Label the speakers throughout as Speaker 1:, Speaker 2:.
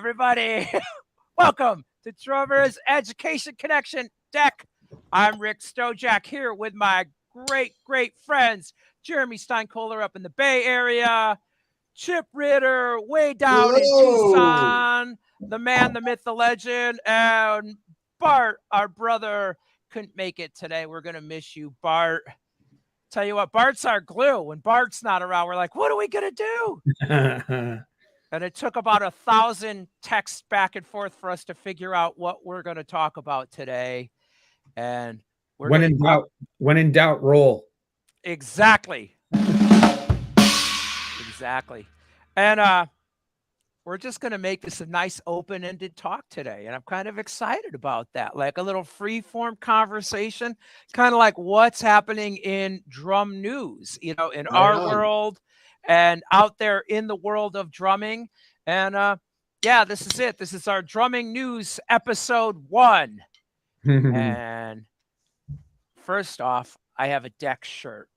Speaker 1: everybody. Welcome to Drummers Education Connection Deck. I'm Rick Stojak here with my great friends, Jeremy Steinkohler up in the Bay Area, Chip Ritter way down in Tucson, the man, the myth, the legend, and Bart, our brother, couldn't make it today. We're going to miss you, Bart. Tell you what, Bart's our glue. When Bart's not around, we're like, what are we going to do? And it took about 1,000 texts back and forth for us to figure out what we're going to talk about today. And we're
Speaker 2: when in doubt, roll.
Speaker 1: Exactly. And we're just going to make this a nice open-ended talk today. And I'm kind of excited about that. Like a little free-form conversation, kind of like what's happening in drum news, in our world and out there in the world of drumming. And yeah, this is it. This is our drumming news episode 1. And first off, I have a deck shirt.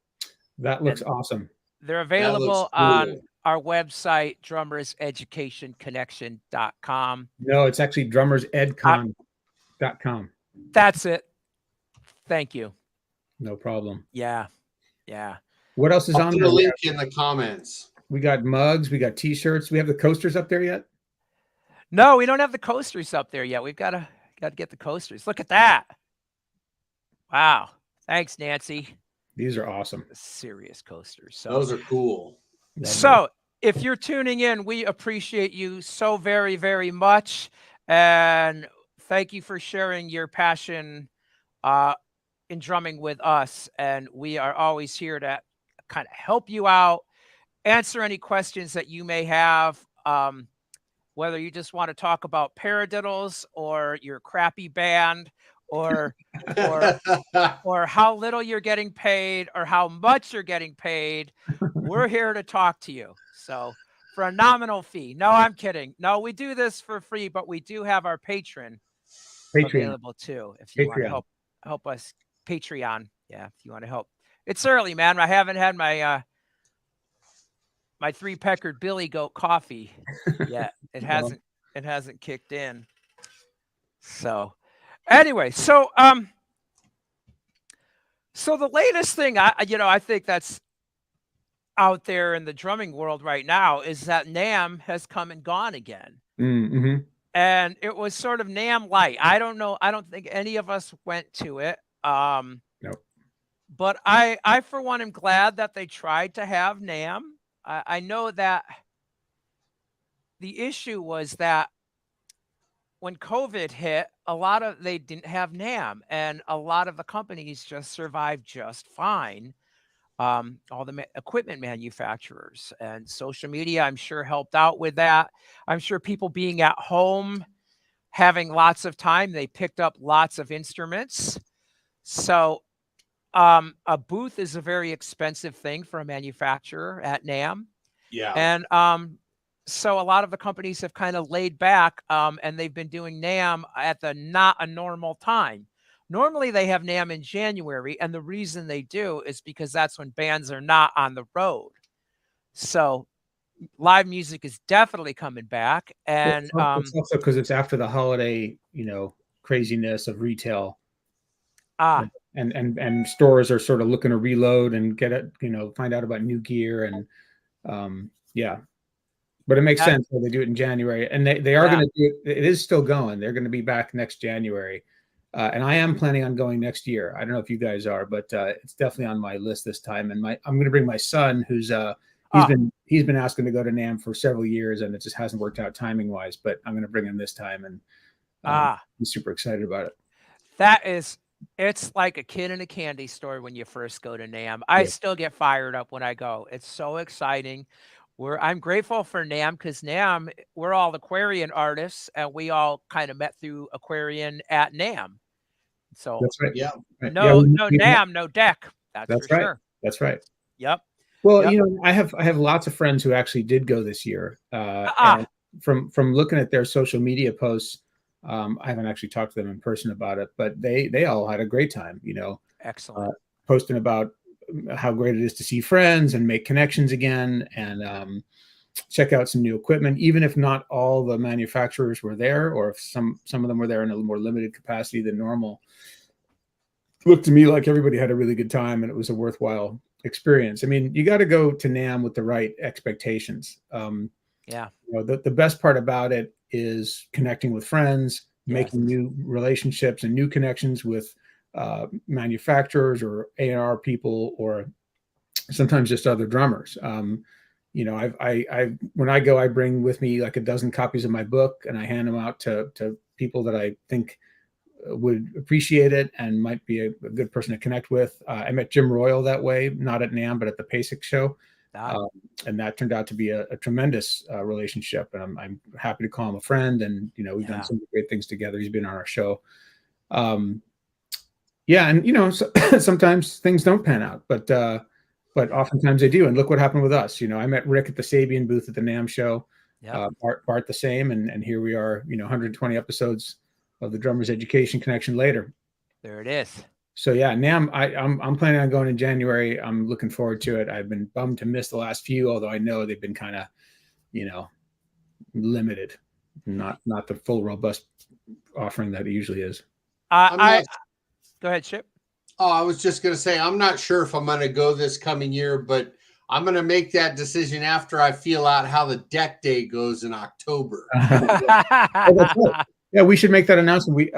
Speaker 2: That looks awesome.
Speaker 1: They're available on our website, drummerseducationconnection.com.
Speaker 2: No, it's actually drummersedcon.com.
Speaker 1: That's it. Thank you.
Speaker 2: No problem.
Speaker 1: Yeah.
Speaker 2: What else is on there?
Speaker 3: Put a link in the comments.
Speaker 2: We got mugs. We got T-shirts. We have the coasters up there yet?
Speaker 1: No, we don't have the coasters up there yet. We've got to get the coasters. Look at that. Wow. Thanks, Nancy.
Speaker 2: These are awesome.
Speaker 1: Serious coasters.
Speaker 3: So those are cool.
Speaker 1: So if you're tuning in, we appreciate you so very, very much. And thank you for sharing your passion in drumming with us. And we are always here to kind of help you out, answer any questions that you may have, whether you just want to talk about paradiddles or your crappy band or how little you're getting paid or how much you're getting paid. We're here to talk to you. So for a nominal fee. No, I'm kidding. No, we do this for free, but we do have our Patreon available too. If you want to help us, Patreon. Yeah, if you want to help. It's early, man. I haven't had my my 3-peckered Billy Goat coffee yet. It hasn't kicked in. So anyway, so the latest thing I think that's out there in the drumming world right now is that NAMM has come and gone again.
Speaker 2: Mm-hmm.
Speaker 1: And it was sort of NAMM light. I don't know. I don't think any of us went to it.
Speaker 2: No.
Speaker 1: But I for one am glad that they tried to have NAMM. I know that the issue was that when COVID hit, they didn't have NAMM, and a lot of the companies just survived just fine. All the equipment manufacturers and social media, I'm sure, helped out with that. I'm sure people being at home, having lots of time, they picked up lots of instruments. So a booth is a very expensive thing for a manufacturer at NAMM.
Speaker 3: Yeah.
Speaker 1: And so a lot of the companies have kind of laid back and they've been doing NAMM at the not a normal time. Normally they have NAMM in January, and the reason they do is because that's when bands are not on the road. So live music is definitely coming back. And
Speaker 2: it's also because it's after the holiday, craziness of retail. And stores are sort of looking to reload and get it, find out about new gear and yeah. But it makes sense when they do it in January, and they are going to do it. It is still going. They're going to be back next January, and I am planning on going next year. I don't know if you guys are, but it's definitely on my list this time. And I'm going to bring my son, who's he's been asking to go to NAMM for several years, and it just hasn't worked out timing wise. But I'm going to bring him this time, and I'm super excited about it.
Speaker 1: It's like a kid in a candy store when you first go to NAMM. I still get fired up when I go. It's so exciting. I'm grateful for NAMM because NAMM, we're all Aquarian artists, and we all kind of met through Aquarian at NAMM. So
Speaker 2: that's right.
Speaker 3: Yeah.
Speaker 1: No NAMM, no deck. That's for
Speaker 2: right.
Speaker 1: sure.
Speaker 2: That's right.
Speaker 1: Yep.
Speaker 2: Well, I have lots of friends who actually did go this year. And from looking at their social media posts, I haven't actually talked to them in person about it, but they all had a great time.
Speaker 1: Excellent.
Speaker 2: Posting about how great it is to see friends and make connections again. And check out some new equipment, even if not all the manufacturers were there, or if some of them were there in a more limited capacity than normal. It looked to me like everybody had a really good time, and it was a worthwhile experience. I mean, you got to go to NAMM with the right expectations.
Speaker 1: Yeah.
Speaker 2: The best part about it is connecting with friends, making new relationships and new connections with manufacturers or A&R people, or sometimes just other drummers. I when I go, I bring with me like a dozen copies of my book, and I hand them out to people that I think would appreciate it and might be a good person to connect with. I met Jim Royal that way, not at NAMM, but at the PASIC show. And that turned out to be a tremendous relationship. And I'm happy to call him a friend. And, we've done some great things together. He's been on our show. And, sometimes things don't pan out, but oftentimes they do. And look what happened with us. I met Rick at the Sabian booth at the NAMM show. Bart the same. And here we are, 120 episodes of the Drummers Education Connection later.
Speaker 1: There it is.
Speaker 2: So yeah, NAMM, I'm planning on going in January. I'm looking forward to it. I've been bummed to miss the last few, although I know they've been kind of, limited, not the full robust offering that it usually is.
Speaker 1: Go ahead, Chip.
Speaker 3: Oh, I was just going to say, I'm not sure if I'm going to go this coming year, but I'm going to make that decision after I feel out how the deck day goes in October.
Speaker 2: Yeah, we should make that announcement.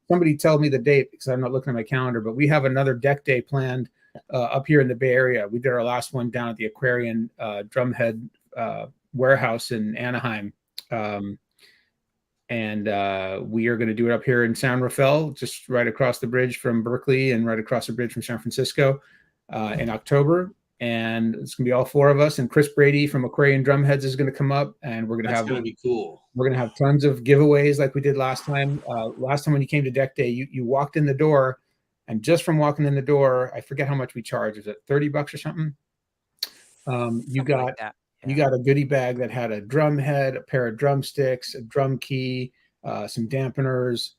Speaker 2: Somebody tell me the date because I'm not looking at my calendar, but we have another deck day planned up here in the Bay Area. We did our last one down at the Aquarian Drumhead warehouse in Anaheim. And we are going to do it up here in San Rafael, just right across the bridge from Berkeley and right across the bridge from San Francisco in October. And it's going to be all four of us. And Chris Brady from Aquarian Drumheads is going to come up, and we're going to have
Speaker 3: going to be cool.
Speaker 2: We're going to have tons of giveaways like we did last time. Last time when you came to Deck Day, you walked in the door, and just from walking in the door, I forget how much we charged. Was it $30 or something? You got a goodie bag that had a drum head, a pair of drumsticks, a drum key, some dampeners,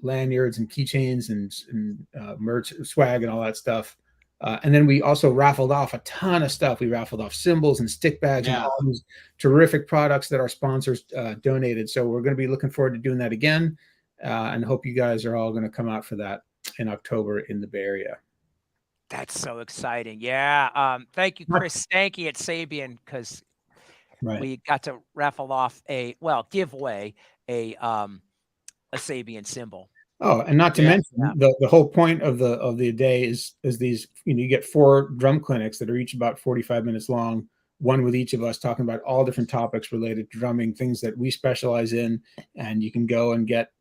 Speaker 2: lanyards and keychains and merch, swag, and all that stuff. And then we also raffled off a ton of stuff. We raffled off cymbals and stick bags and all these terrific products that our sponsors donated. So we're going to be looking forward to doing that again, and hope you guys are all going to come out for that in October in the Bay Area.
Speaker 1: That's so exciting. Yeah. Thank you, Chris Stanky at Sabian, because we got to raffle off give away a Sabian cymbal.
Speaker 2: Oh, and not to mention the whole point of the day is these, you get 4 drum clinics that are each about 45 minutes long, one with each of us talking about all different topics related to drumming, things that we specialize in, and you can go and get,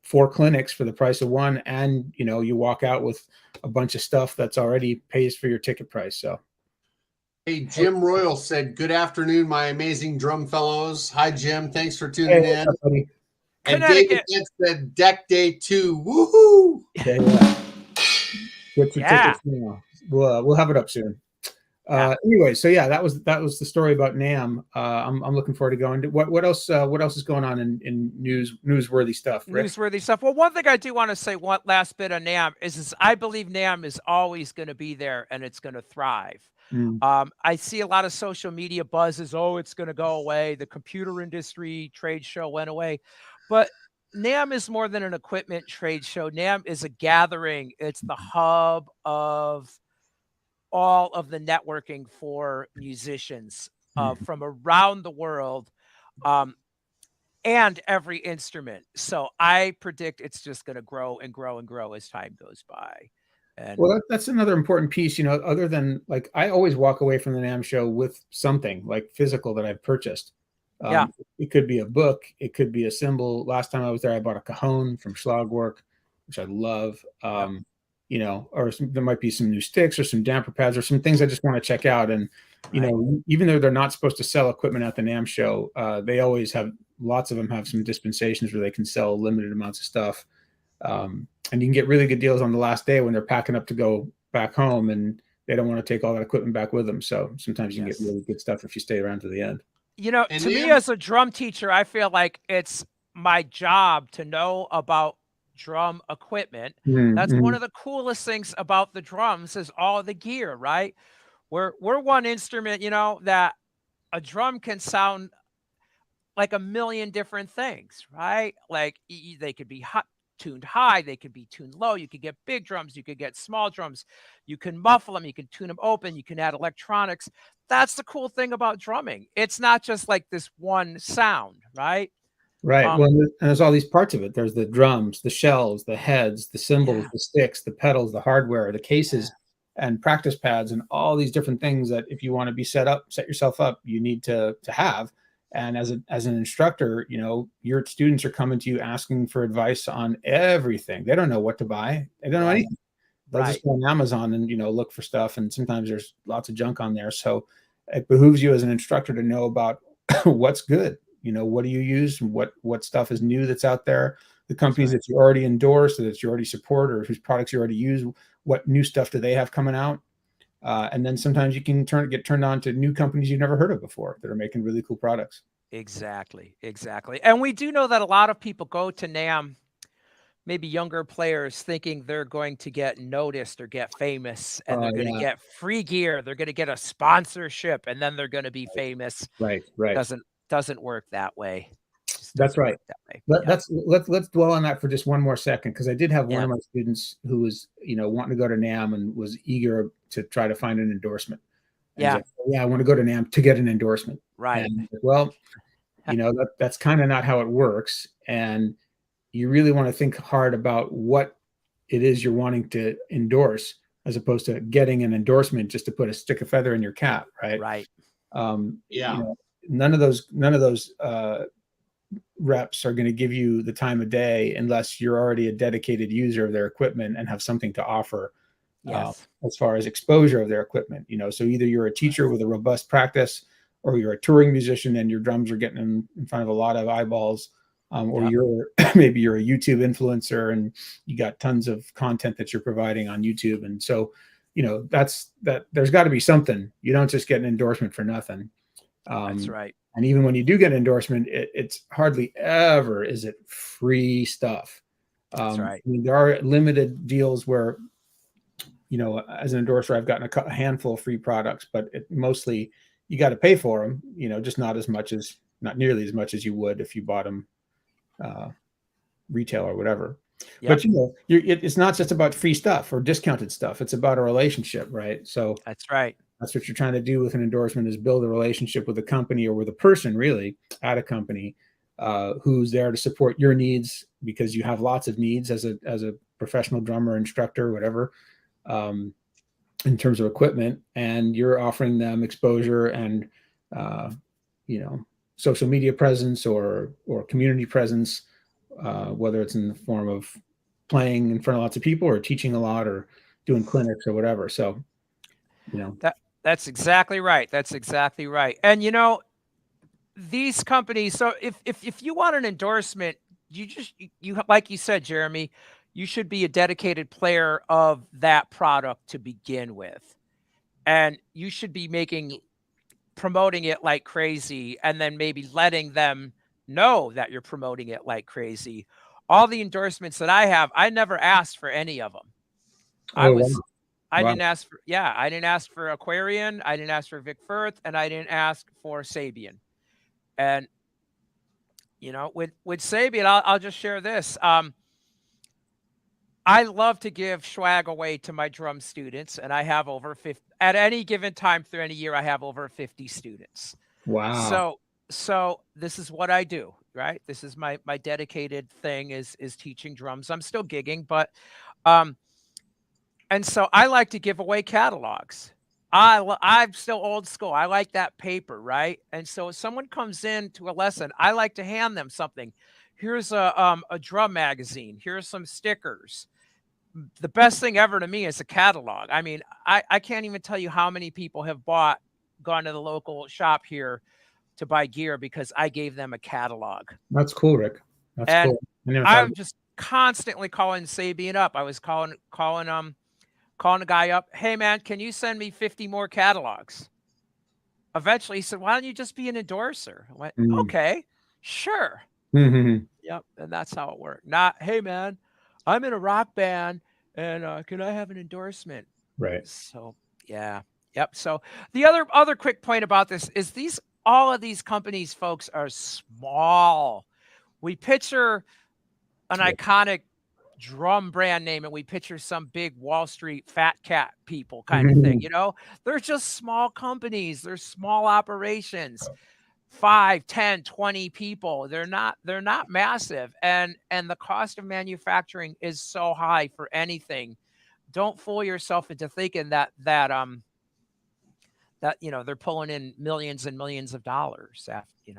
Speaker 2: 4 clinics for the price of one, and you walk out with a bunch of stuff that's already pays for your ticket price. So
Speaker 3: hey, Jim Royal said, "Good afternoon, my amazing drum fellows." Hi, Jim. Thanks for tuning in. And David said, "Deck Day 2. Woohoo!"
Speaker 2: Get your tickets now. We'll have it up soon. Anyway, so that was the story about NAMM. I'm looking forward to going. What else is going on in newsworthy stuff? Rick?
Speaker 1: Newsworthy stuff. Well, one thing I do want to say, one last bit of NAMM is I believe NAMM is always going to be there and it's going to thrive. I see a lot of social media buzzes. Oh, it's going to go away. The computer industry trade show went away. But NAMM is more than an equipment trade show. NAMM is a gathering. It's the hub of all of the networking for musicians from around the world, and every instrument. So I predict it's just going to grow and grow and grow as time goes by. And
Speaker 2: well, that's another important piece, other than like, I always walk away from the NAMM show with something like physical that I've purchased. It could be a book. It could be a cymbal. Last time I was there, I bought a cajon from Schlagwork, which I love. Or there might be some new sticks or some damper pads or some things I just want to check out. And, even though they're not supposed to sell equipment at the NAMM show, they always have, lots of them have some dispensations where they can sell limited amounts of stuff. And you can get really good deals on the last day when they're packing up to go back home and they don't want to take all that equipment back with them. So sometimes you can get really good stuff if you stay around to the end.
Speaker 1: To me as a drum teacher, I feel like it's my job to know about drum equipment. That's one of the coolest things about the drums is all the gear, right? We're one instrument, you know, that a drum can sound like a million different things, right? Like they could be tuned high, they could be tuned low. You could get big drums, you could get small drums, you can muffle them, you can tune them open, you can add electronics. That's the cool thing about drumming. It's not just like this one sound, right?
Speaker 2: Right. Well, and there's all these parts of it. There's the drums, the shells, the heads, the cymbals,
Speaker 1: Yeah,
Speaker 2: the sticks, the pedals, the hardware, the cases,
Speaker 1: yeah,
Speaker 2: and practice pads, and all these different things that if you want to be set yourself up, you need to have. And as an instructor, you know, your students are coming to you asking for advice on everything. They don't know what to buy. They don't know
Speaker 1: right,
Speaker 2: anything. They'll just
Speaker 1: right,
Speaker 2: go on Amazon and, you know, look for stuff. And sometimes there's lots of junk on there. So it behooves you as an instructor to know about what's good. You know, what do you use? What stuff is new that's out there? The companies
Speaker 1: right.
Speaker 2: that you already endorse, that you already support, or whose products you already use, what new stuff do they have coming out? And then sometimes you can get turned on to new companies you've never heard of before that are making really cool products.
Speaker 1: Exactly, exactly. And we do know that a lot of people go to NAMM, maybe younger players, thinking they're going to get noticed or get famous, and they're going to
Speaker 2: Yeah,
Speaker 1: get free gear, they're going to get a sponsorship, and then they're going to be famous.
Speaker 2: right, right.
Speaker 1: Doesn't work that way. Just
Speaker 2: That's
Speaker 1: doesn't
Speaker 2: right.
Speaker 1: work that way.
Speaker 2: Let,
Speaker 1: Yeah.
Speaker 2: let's dwell on that for just one more second, because I did have one
Speaker 1: Yeah.
Speaker 2: of my students who was, you know, wanting to go to NAM and was eager to try to find an endorsement. And he's
Speaker 1: Yeah.
Speaker 2: like, "Yeah, I want to go to NAM to get an endorsement."
Speaker 1: Right.
Speaker 2: And well, you know, that's kind of not how it works. And you really want to think hard about what it is you're wanting to endorse, as opposed to getting an endorsement just to put a stick of feather in your cap, right?
Speaker 1: Right.
Speaker 3: Yeah.
Speaker 2: You know, none of those reps are going to give you the time of day unless you're already a dedicated user of their equipment and have something to offer
Speaker 1: Yes.
Speaker 2: as far as exposure of their equipment. You know, so either you're a teacher with a robust practice, or you're a touring musician and your drums are getting in front of a lot of eyeballs, or
Speaker 1: Yep.
Speaker 2: you're maybe you're a YouTube influencer and you got tons of content that you're providing on YouTube. And so, you know, that there's got to be something. You don't just get an endorsement for nothing.
Speaker 1: That's right.
Speaker 2: And even when you do get an endorsement, it's hardly ever is it free stuff.
Speaker 1: That's right.
Speaker 2: I mean, there are limited deals where, you know, as an endorser, I've gotten a handful of free products, but mostly you got to pay for them. You know, just not nearly as much as you would if you bought them retail or whatever.
Speaker 1: Yep.
Speaker 2: But you know, it's not just about free stuff or discounted stuff. It's about a relationship, right? So
Speaker 1: That's right.
Speaker 2: that's what you're trying to do with an endorsement, is build a relationship with a company or with a person really at a company who's there to support your needs, because you have lots of needs as a professional drummer, instructor, whatever, in terms of equipment, and you're offering them exposure and you know, social media presence or community presence, whether it's in the form of playing in front of lots of people or teaching a lot or doing clinics or whatever. So, you know.
Speaker 1: That's exactly right. That's exactly right. And you know, these companies, so if you want an endorsement, you like you said, Jeremy, you should be a dedicated player of that product to begin with. And you should be promoting it like crazy, and then maybe letting them know that you're promoting it like crazy. All the endorsements that I have, I never asked for any of them. I
Speaker 2: Oh,
Speaker 1: was I
Speaker 2: wow.
Speaker 1: didn't ask for, yeah, I didn't ask for Aquarian, I didn't ask for Vic Firth, and I didn't ask for Sabian. And you know, with Sabian, I'll just share this. I love to give swag away to my drum students, and I have over 50 at any given time through any year. I have over 50 students.
Speaker 2: Wow.
Speaker 1: So this is what I do, right? This is my dedicated thing is teaching drums. I'm still gigging, but um and so I like to give away catalogs. I'm still old school. I like that paper, right? And so if someone comes in to a lesson, I like to hand them something. Here's a drum magazine. Here's some stickers. The best thing ever to me is a catalog. I mean, I can't even tell you how many people have gone to the local shop here to buy gear because I gave them a catalog.
Speaker 2: That's cool, Rick. That's
Speaker 1: And
Speaker 2: cool. I never thought
Speaker 1: I'm just constantly calling Sabian up. I was calling the guy up. Hey man, can you send me 50 more catalogs? Eventually he said, why don't you just be an endorser? I went, okay, sure.
Speaker 2: Mm-hmm.
Speaker 1: Yep. And that's how it worked. Not, hey man, I'm in a rock band and can I have an endorsement?
Speaker 2: Right.
Speaker 1: So yeah. Yep. So the other quick point about this is all of these companies, folks, are small. We picture an iconic drum brand name and we picture some big Wall Street fat cat people kind of thing, They're just small companies, they're small operations. 5, 10, 20 people. They're not massive. And the cost of manufacturing is so high for anything. Don't fool yourself into thinking that they're pulling in millions and millions of dollars after.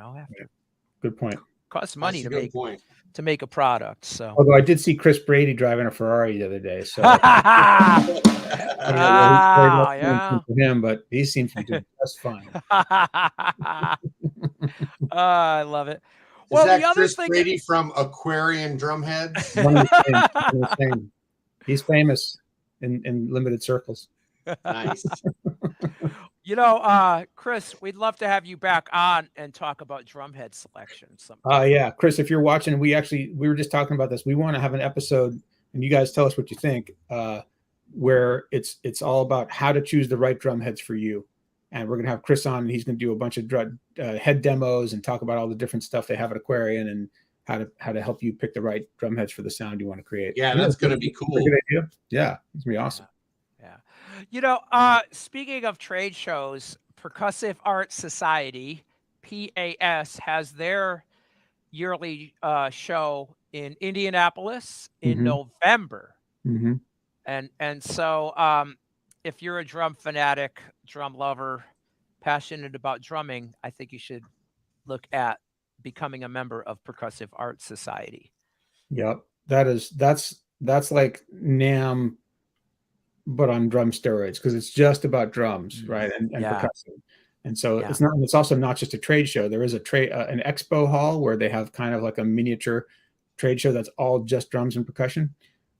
Speaker 2: Good point.
Speaker 1: Costs money
Speaker 3: That's a good point.
Speaker 1: to make a product. So
Speaker 2: although I did see Chris Brady driving a Ferrari the other day, so
Speaker 1: yeah.
Speaker 2: for him, but he seems to do just fine.
Speaker 1: I love it.
Speaker 3: Is that the other Chris Brady from Aquarian Drumheads?
Speaker 2: He's famous in limited circles.
Speaker 3: Nice.
Speaker 1: Chris, we'd love to have you back on and talk about drumhead selection.
Speaker 2: Yeah, Chris, if you're watching, we were just talking about this. We want to have an episode, and you guys tell us what you think, where it's all about how to choose the right drum heads for you. And we're gonna have Chris on, and he's gonna do a bunch of head demos and talk about all the different stuff they have at Aquarian and how to help you pick the right drum heads for the sound you want to create.
Speaker 3: Yeah, that's gonna be cool.
Speaker 2: Good idea. Yeah, it's gonna be awesome.
Speaker 1: Yeah. Speaking of trade shows, Percussive Art Society, PAS, has their yearly show in Indianapolis in November. And so if you're a drum fanatic, drum lover, passionate about drumming, I think you should look at becoming a member of Percussive Art Society.
Speaker 2: Yep. That's like NAMM, but on drum steroids, because it's just about drums, right? And percussion. And so it's also not just a trade show. There is an expo hall where they have kind of like a miniature trade show that's all just drums and percussion.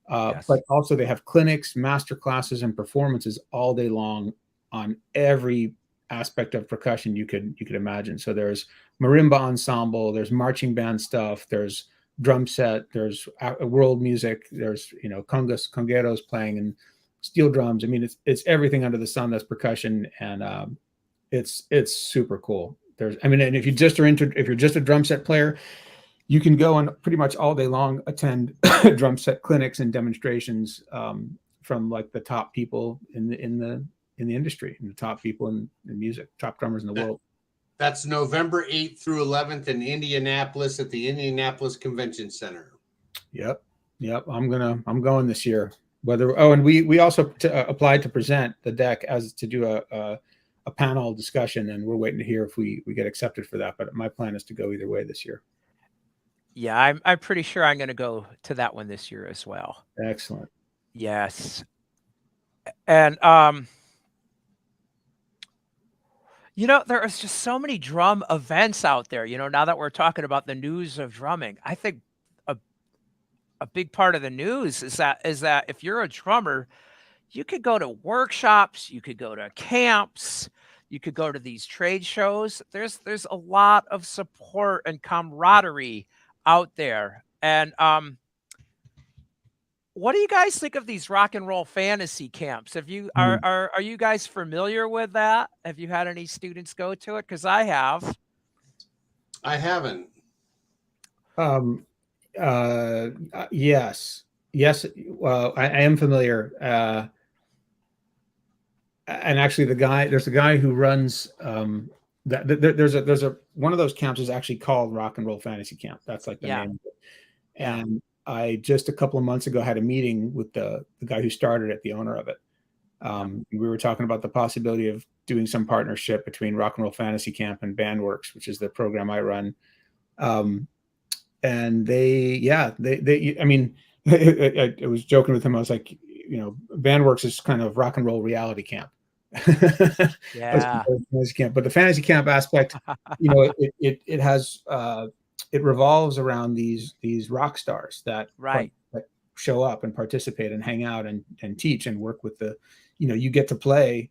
Speaker 2: But also they have clinics, master classes, and performances all day long on every aspect of percussion you could imagine. So there's marimba ensemble, there's marching band stuff, there's drum set, there's world music, there's congueros playing and steel drums. I mean, it's everything under the sun that's percussion, and it's super cool. And if you just if you're just a drum set player, you can go and pretty much all day long attend drum set clinics and demonstrations from like the top people in the industry, and the top people in music, top drummers in the world.
Speaker 3: That's November 8th through 11th in Indianapolis at the Indianapolis Convention Center.
Speaker 2: Yep. I'm going this year. And we also applied to present the deck as to do a panel discussion, and we're waiting to hear if we get accepted for that. But my plan is to go either way this year.
Speaker 1: Yeah, I'm pretty sure I'm going to go to that one this year as well.
Speaker 2: Excellent.
Speaker 1: Yes. And there is just so many drum events out there. Now that we're talking about the news of drumming, I think a big part of the news is that if you're a drummer, you could go to workshops, you could go to camps, you could go to these trade shows. There's a lot of support and camaraderie out there. And what do you guys think of these rock and roll fantasy camps? Have you are you guys familiar with that? Have you had any students go to it? Because I have.
Speaker 3: I haven't.
Speaker 2: Yes. Well, I am familiar. And actually, there's a guy who runs there's one of those camps is actually called Rock and Roll Fantasy Camp. That's like the name of it. And I just a couple of months ago had a meeting with the guy who started it, the owner of it. We were talking about the possibility of doing some partnership between Rock and Roll Fantasy Camp and Bandworks, which is the program I run. And they I mean, I was joking with him. I was like, Bandworks is kind of rock and roll reality camp.
Speaker 1: Yeah.
Speaker 2: Fantasy camp. But the fantasy camp aspect, it has it revolves around these rock stars that show up and participate and hang out and teach and work with you get to play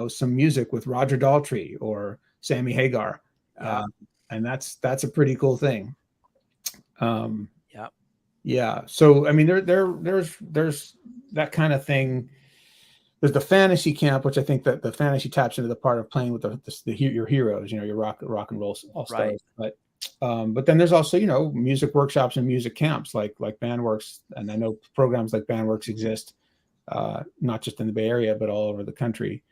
Speaker 2: some music with Roger Daltrey or Sammy Hagar, and that's a pretty cool thing. Yeah. So I mean, there's that kind of thing. there's the fantasy camp, which I think that the fantasy taps into the part of playing with your heroes, your rock and roll all stars.
Speaker 1: Right.
Speaker 2: But then there's also, music workshops and music camps like Bandworks, and I know programs like Bandworks exist, not just in the Bay Area but all over the country.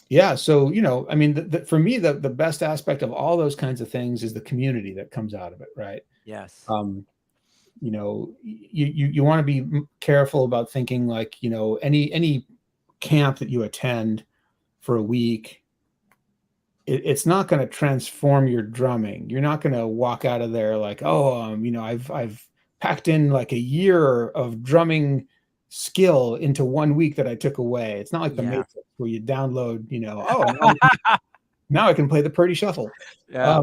Speaker 2: Yeah, so I mean, for me, the best aspect of all those kinds of things is the community that comes out of it, right?
Speaker 1: Yes.
Speaker 2: You want to be careful about thinking like, any camp that you attend for a week, it's not going to transform your drumming. You're not going to walk out of there like, oh, I've packed in like a year of drumming skill into 1 week that I took away. It's not like the Matrix where you download, now I can play the Purdy Shuffle.
Speaker 1: Yeah.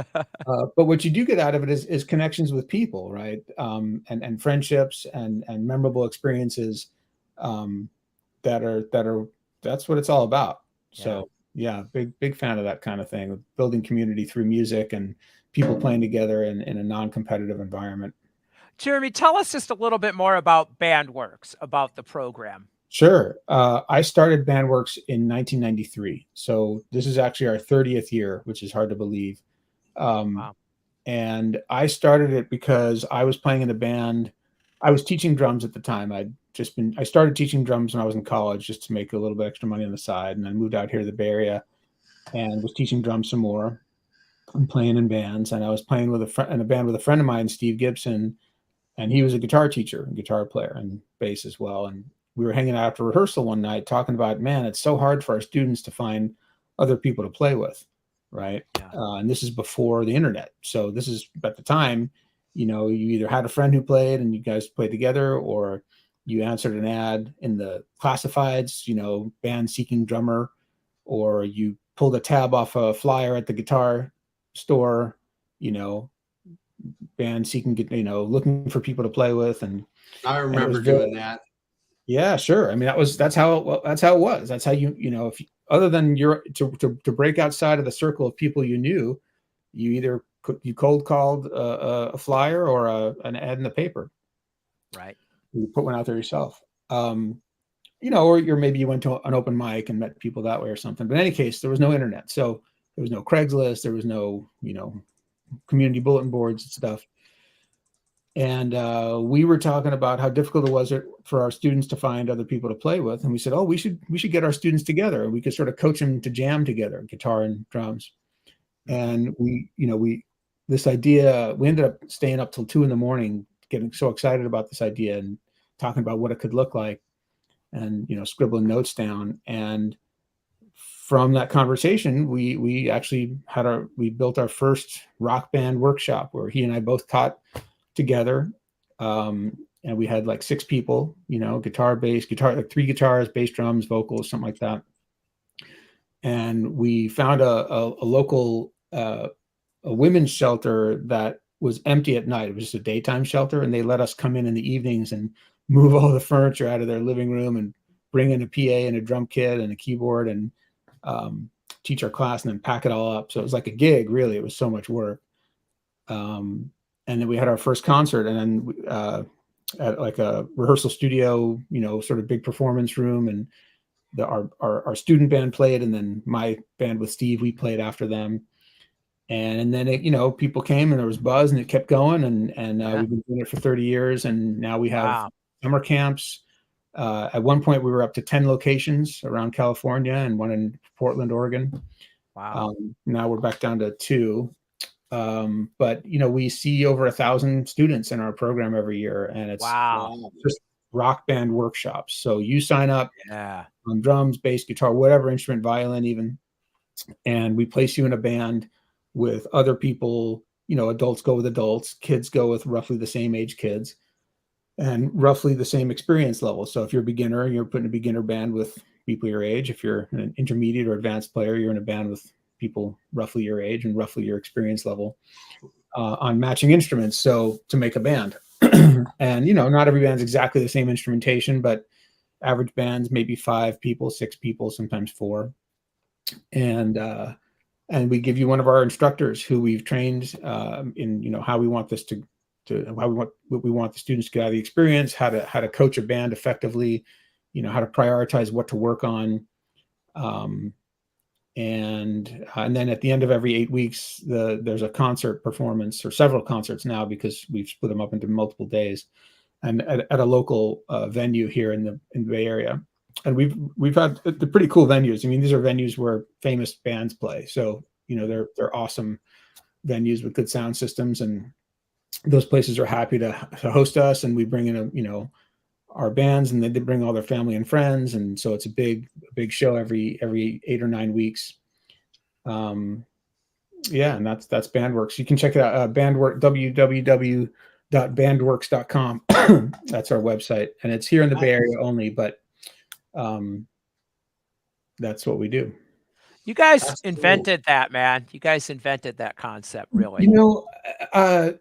Speaker 2: But what you do get out of it is connections with people, right? And friendships and memorable experiences that's what it's all about. So yeah, big fan of that kind of thing, building community through music and people playing together in a non-competitive environment.
Speaker 1: Jeremy, tell us just a little bit more about Bandworks, about the program.
Speaker 2: Sure. I started Bandworks in 1993. So this is actually our 30th year, which is hard to believe.
Speaker 1: Wow.
Speaker 2: And I started it because I was playing in a band. I was teaching drums at the time. I started teaching drums when I was in college just to make a little bit extra money on the side. And I moved out here to the Bay Area and was teaching drums some more and playing in bands. And I was playing in a band with a friend of mine, Steve Gibson, and he was a guitar teacher and guitar player and bass as well. And we were hanging out after rehearsal one night talking about, man, it's so hard for our students to find other people to play with, right?
Speaker 1: Yeah.
Speaker 2: And this is before the internet. So this is at the time, you either had a friend who played and you guys played together, or you answered an ad in the classifieds, band seeking drummer, or you pulled a tab off a flyer at the guitar store, band seeking, looking for people to play with. And
Speaker 3: I remember doing that.
Speaker 2: Yeah, sure. I mean, that's how it was. That's how if other than to break outside of the circle of people you knew, you either cold called a flyer or an ad in the paper.
Speaker 1: Right.
Speaker 2: You put one out there yourself. Or maybe you went to an open mic and met people that way or something. But in any case, there was no internet, so there was no Craigslist, there was no community bulletin boards and stuff. And we were talking about how difficult it was for our students to find other people to play with. And we said, oh, we should get our students together, and we could sort of coach them to jam together, guitar and drums. And this idea, we ended up staying up till 2 a.m, getting so excited about this idea and talking about what it could look like, and scribbling notes down. And from that conversation, we actually we built our first rock band workshop where he and I both taught together, and we had like 6 people, guitar, like 3 guitars, bass, drums, vocals, something like that. And we found a local a women's shelter that was empty at night. It was just a daytime shelter, and they let us come in the evenings and move all the furniture out of their living room and bring in a PA and a drum kit and a keyboard and teach our class and then pack it all up. So it was like a gig, really. It was so much work. And then we had our first concert, and then at like a rehearsal studio, sort of big performance room, and our student band played, and then my band with Steve, we played after them. And then people came and there was buzz, and it kept going, and we've been doing it for 30 years, and now we have summer camps. At one point, we were up to 10 locations around California and one in Portland, Oregon.
Speaker 1: Wow.
Speaker 2: Now we're back down to 2. But we see over 1,000 students in our program every year, and it's just rock band workshops. So you sign up on drums, bass, guitar, whatever instrument, violin even, and we place you in a band with other people. Adults go with adults, kids go with roughly the same age kids, and roughly the same experience level. So if you're a beginner, you're put in a beginner band with people your age. If you're an intermediate or advanced player, you're in a band with people roughly your age and roughly your experience level on matching instruments. So to make a band, and not every band's exactly the same instrumentation, but average bands maybe 5 people, 6 people, sometimes 4. And we give you one of our instructors who we've trained in how we want this what we want the students to get out of the experience, how to coach a band effectively, how to prioritize what to work on. And then at the end of every 8 weeks, there's a concert performance, or several concerts now, because we've split them up into multiple days, and at a local venue here in the Bay Area. And we've had the pretty cool venues. I mean, these are venues where famous bands play, so they're awesome venues with good sound systems, and those places are happy to host us. And we bring in our bands, and they bring all their family and friends, and so it's a big show every 8 or 9 weeks. Yeah, and that's Bandworks. You can check it out, Bandwork, www.bandworks.com. That's our website, and it's here in the Bay Area only, but that's what we do.
Speaker 1: You guys invented that, man. You guys invented that concept, really.
Speaker 2: I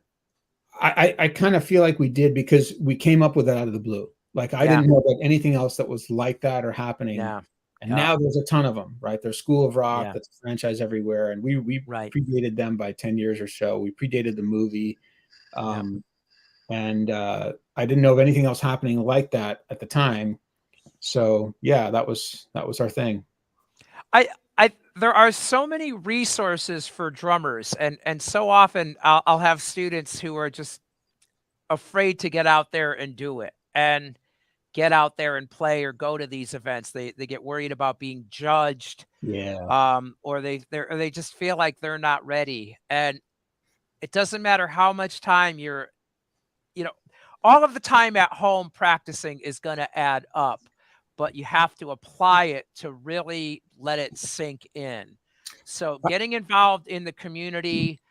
Speaker 2: kind of feel like we did, because we came up with it out of the blue. Like, I didn't know about anything else that was like that or happening.
Speaker 1: Yeah.
Speaker 2: And now there's a ton of them, right? There's School of Rock, that's a franchise everywhere. And we predated them by 10 years or so. We predated the movie. And I didn't know of anything else happening like that at the time. So yeah, that was our thing.
Speaker 1: There are so many resources for drummers, and so often I'll have students who are just afraid to get out there and do it, and get out there and play or go to these events. They get worried about being judged.
Speaker 2: Yeah.
Speaker 1: Or they just feel like they're not ready. And it doesn't matter how much time all of the time at home practicing is going to add up, but you have to apply it to really let it sink in. So getting involved in the community,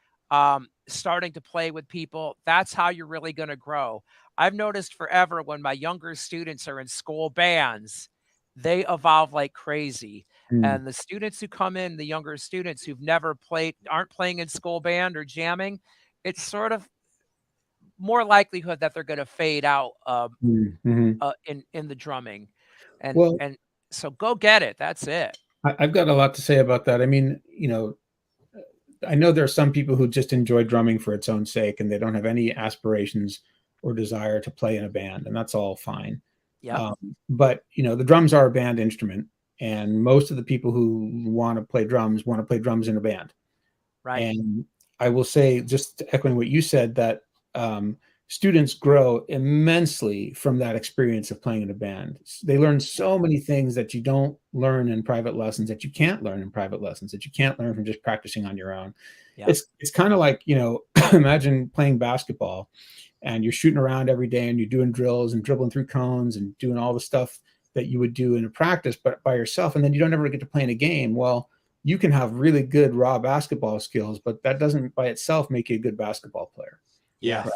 Speaker 1: starting to play with people, that's how you're really going to grow. I've noticed forever, when my younger students are in school bands, they evolve like crazy. And the students who come in, the younger students who've never played, aren't playing in school band or jamming, it's sort of more likelihood that they're going to fade out in the drumming. And so go get it. That's it.
Speaker 2: I've got a lot to say about that. I mean, I know there are some people who just enjoy drumming for its own sake, and they don't have any aspirations or desire to play in a band, and that's all fine.
Speaker 1: Yeah.
Speaker 2: But the drums are a band instrument, and most of the people who want to play drums in a band.
Speaker 1: Right.
Speaker 2: And I will say, just echoing what you said, that students grow immensely from that experience of playing in a band. They learn so many things that you don't learn in private lessons, that you can't learn in private lessons, that you can't learn from just practicing on your own.
Speaker 1: Yeah.
Speaker 2: It's kind of like, imagine playing basketball, and you're shooting around every day, and you're doing drills and dribbling through cones and doing all the stuff that you would do in a practice, but by yourself. And then you don't ever get to play in a game. Well, you can have really good raw basketball skills, but that doesn't by itself make you a good basketball player.
Speaker 3: Yeah.
Speaker 2: Right?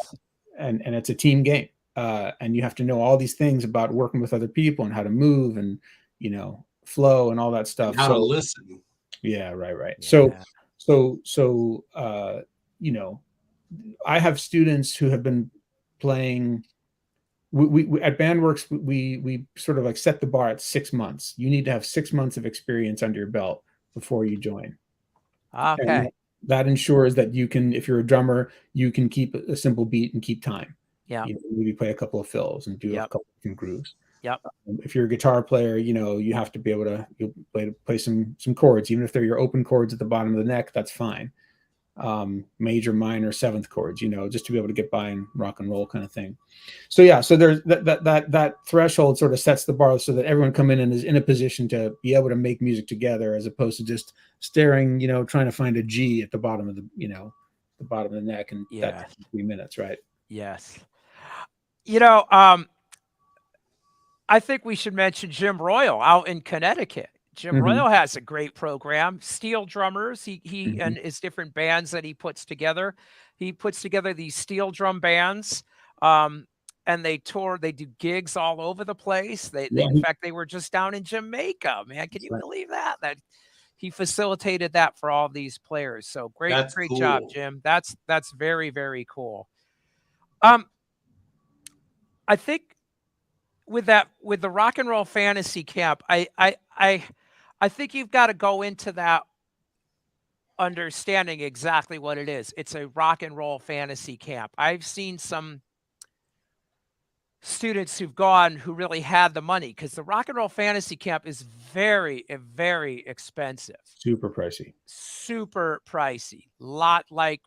Speaker 2: And it's a team game. And you have to know all these things about working with other people, and how to move, and, flow, and all that stuff.
Speaker 3: And how to listen.
Speaker 2: Yeah, right.
Speaker 1: Yeah.
Speaker 2: So, I have students who have been playing. We at Bandworks, we sort of like set the bar at 6 months. You need to have 6 months of experience under your belt before you join.
Speaker 1: Okay.
Speaker 2: And that ensures that you can, if you're a drummer, you can keep a simple beat and keep time.
Speaker 1: Yeah.
Speaker 2: Maybe play a couple of fills and do a couple of different grooves.
Speaker 1: Yep.
Speaker 2: If you're a guitar player, you have to be able to play some chords, even if they're your open chords at the bottom of the neck. That's fine. Major, minor, seventh chords, just to be able to get by and rock and roll kind of thing. So yeah, so there's that threshold sort of sets the bar so that everyone come in and is in a position to be able to make music together, as opposed to just staring, trying to find a G at the bottom of the, the bottom of the neck, and that 3 minutes, right?
Speaker 1: Yes. I think we should mention Jim Royal out in Connecticut. Jim Royal has a great program. Steel drummers, he and his different bands that he puts together. He puts together these steel drum bands, and they tour. They do gigs all over the place. In fact, they were just down in Jamaica. Man, can you believe that? That he facilitated that for all these players. So great
Speaker 3: cool.
Speaker 1: job, Jim. That's very, very cool. I think with the rock and roll fantasy camp, I think you've got to go into that understanding exactly what it is. It's a rock and roll fantasy camp. I've seen some students who've gone who really had the money, because the Rock and Roll Fantasy Camp is very, very expensive,
Speaker 2: Super pricey.
Speaker 1: super pricey. Lot like,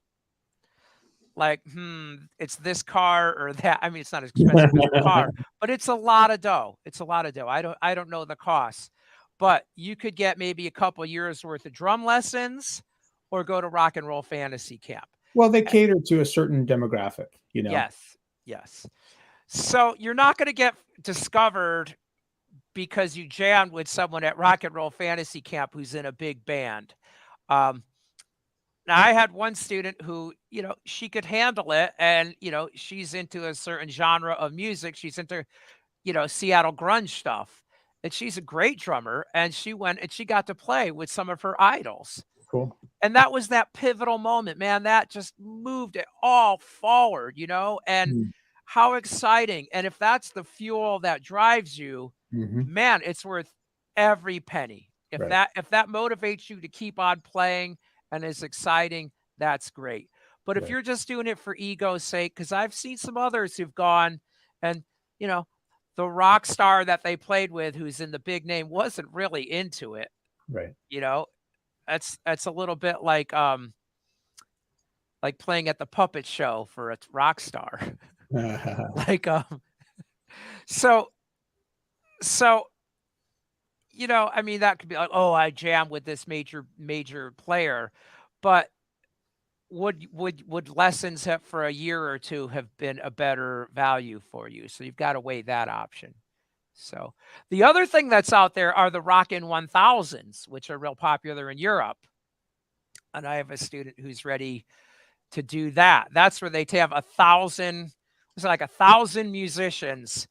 Speaker 1: it's this car or that. I mean, it's not as expensive as a car, but it's a lot of dough. It's a lot of dough. I don't know the cost, but you could get maybe a couple years worth of drum lessons or go to Rock and Roll Fantasy Camp.
Speaker 2: Well, they cater to a certain demographic, you know.
Speaker 1: Yes, yes. So you're not going to get discovered because you jammed with someone at Rock and Roll Fantasy Camp who's in a big band. Um, Now, I had one student who, she could handle it, and she's into a certain genre of music. She's into, Seattle grunge stuff, and she's a great drummer. And she went and she got to play with some of her idols,
Speaker 2: Cool.
Speaker 1: and that was that pivotal moment, man. That just moved it all forward, and
Speaker 2: Mm.
Speaker 1: how exciting. And if that's the fuel that drives you,
Speaker 2: Mhm.
Speaker 1: man, it's worth every penny. If
Speaker 2: Right.
Speaker 1: that motivates you to keep on playing and is exciting, that's great. But if
Speaker 2: Right.
Speaker 1: you're just doing it for ego's sake, because I've seen some others who've gone and, the rock star that they played with who's in the big name wasn't really into it.
Speaker 2: Right.
Speaker 1: That's a little bit like playing at the puppet show for a rock star. Like so I mean, that could be like, oh, I jam with this major player, but would lessons for a year or two have been a better value for you? So you've got to weigh that option. So the other thing that's out there are the Rockin' 1000s, which are real popular in Europe. And I have a student who's ready to do that. That's where they have 1,000, it's like 1,000 musicians,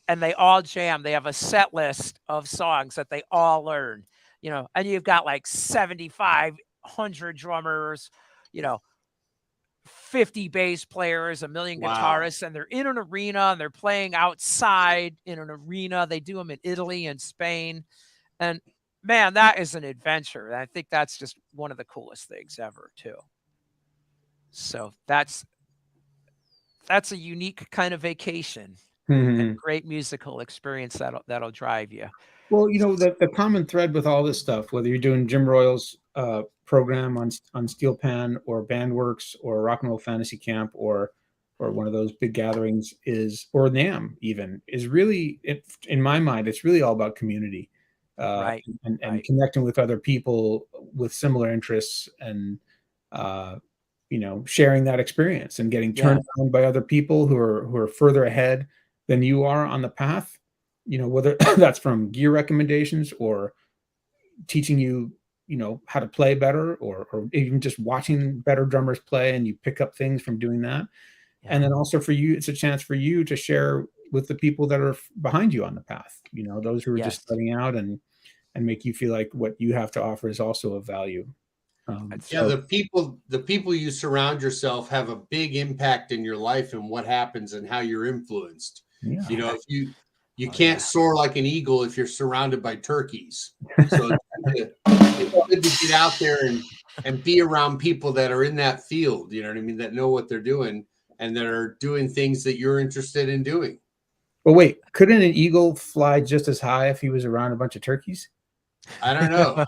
Speaker 1: and they all jam. They have a set list of songs that they all learn, and you've got like 7,500 drummers, 50 bass players, a million
Speaker 3: Wow.
Speaker 1: guitarists, and they're in an arena and they're playing outside in an arena. They do them in Italy and Spain. And man, that is an adventure. And I think that's just one of the coolest things ever, too. So that's a unique kind of vacation. And great musical experience that'll drive you.
Speaker 2: Well, the common thread with all this stuff, whether you're doing Jim Royal's program on Steel Pan or Bandworks or Rock and Roll Fantasy Camp or one of those big gatherings or NAMM even, is really, in my mind, it's really all about community,
Speaker 1: Right.
Speaker 2: and
Speaker 1: Right.
Speaker 2: connecting with other people with similar interests and sharing that experience and getting turned on by other people who are further ahead than you are on the path, whether that's from gear recommendations or teaching you, how to play better or even just watching better drummers play, and you pick up things from doing that.
Speaker 1: Yeah.
Speaker 2: And then also for you, it's a chance for you to share with the people that are behind you on the path, those who are just starting out, and make you feel like what you have to offer is also of value.
Speaker 3: The people you surround yourself have a big impact in your life and what happens and how you're influenced.
Speaker 2: Yeah.
Speaker 3: If you can't soar like an eagle if you're surrounded by turkeys. So it's good to get out there and be around people that are in that field, you know what I mean, that know what they're doing and that are doing things that you're interested in doing.
Speaker 2: Well, wait, couldn't an eagle fly just as high if he was around a bunch of turkeys?
Speaker 3: I don't know.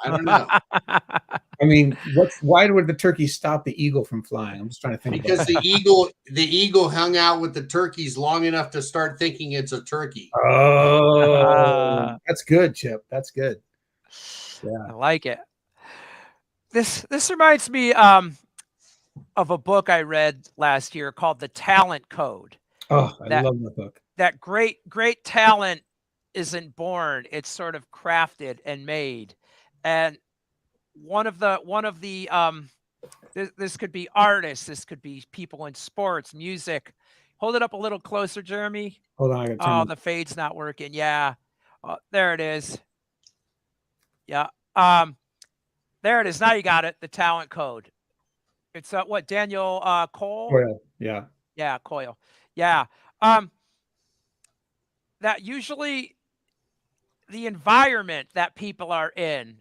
Speaker 2: I mean, why would the turkey stop the eagle from flying? I'm just trying to think.
Speaker 3: Because the eagle hung out with the turkeys long enough to start thinking it's a turkey.
Speaker 2: Oh, that's good, Chip. That's good. Yeah,
Speaker 1: I like it. This reminds me of a book I read last year called The Talent Code.
Speaker 2: Oh, I love that book. That
Speaker 1: great talent isn't born; it's sort of crafted and made. And one of the this could be artists, this could be people in sports, music. Hold it up a little closer, Jeremy.
Speaker 2: Hold on, I gotta turn
Speaker 1: the fade's not working. Yeah, there it is. Yeah, there it is. Now you got it. The Talent Code. It's what, Daniel Cole?
Speaker 2: Coyle. Yeah.
Speaker 1: Yeah, Coyle. Yeah. That usually the environment that people are in,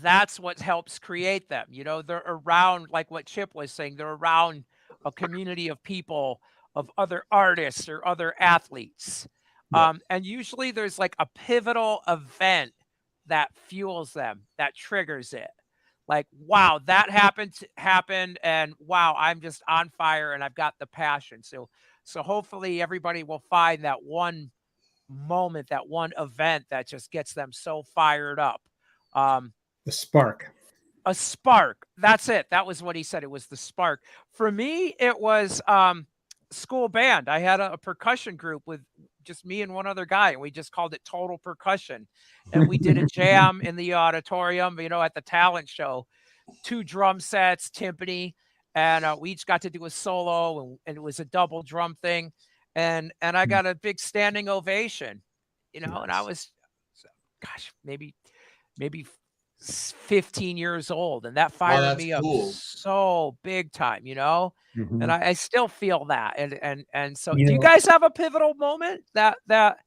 Speaker 1: that's what helps create them. They're around, like what Chip was saying, they're around a community of people of other artists or other athletes.
Speaker 2: Yeah.
Speaker 1: And usually there's like a pivotal event that fuels them, that triggers it. Like, wow, that happened, and wow, I'm just on fire and I've got the passion. So hopefully everybody will find that one moment, that one event that just gets them so fired up.
Speaker 2: The spark.
Speaker 1: A spark. That's it. That was what he said. It was the spark. For me, it was school band. I had a percussion group with just me and one other guy, and we just called it Total Percussion. And we did a jam in the auditorium, at the talent show, 2 drum sets, timpani, and we each got to do a solo, and it was a double drum thing. And I got a big standing ovation, and I was, gosh, maybe 15 years old, and that fired me up so big time,
Speaker 2: Mhm.
Speaker 1: and I still feel that. And so,
Speaker 2: You
Speaker 1: do you
Speaker 2: know-
Speaker 1: guys have a pivotal moment that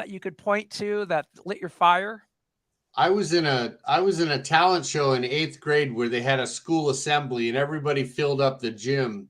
Speaker 1: you could point to that lit your fire?
Speaker 3: I was in a talent show in 8th grade where they had a school assembly and everybody filled up the gym.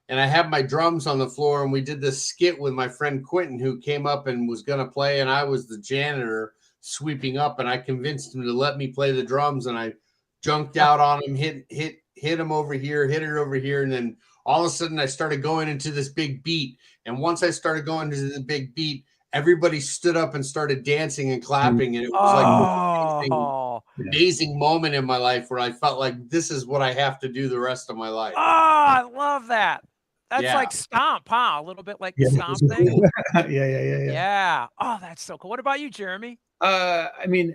Speaker 3: And I had my drums on the floor, and we did this skit with my friend Quentin, who came up and was going to play, and I was the janitor sweeping up, and I convinced him to let me play the drums, and I junked out on him, hit him over here, hit it over here, and then all of a sudden I started going into this big beat. And once I started going into the big beat, everybody stood up and started dancing and clapping, and it was like this amazing moment in my life where I felt like this is what I have to do the rest of my life.
Speaker 1: Oh, I love that. That's like Stomp, huh? A little bit like the Stomp thing.
Speaker 3: Cool.
Speaker 1: Yeah. Oh, that's so cool. What about you, Jeremy?
Speaker 2: I mean,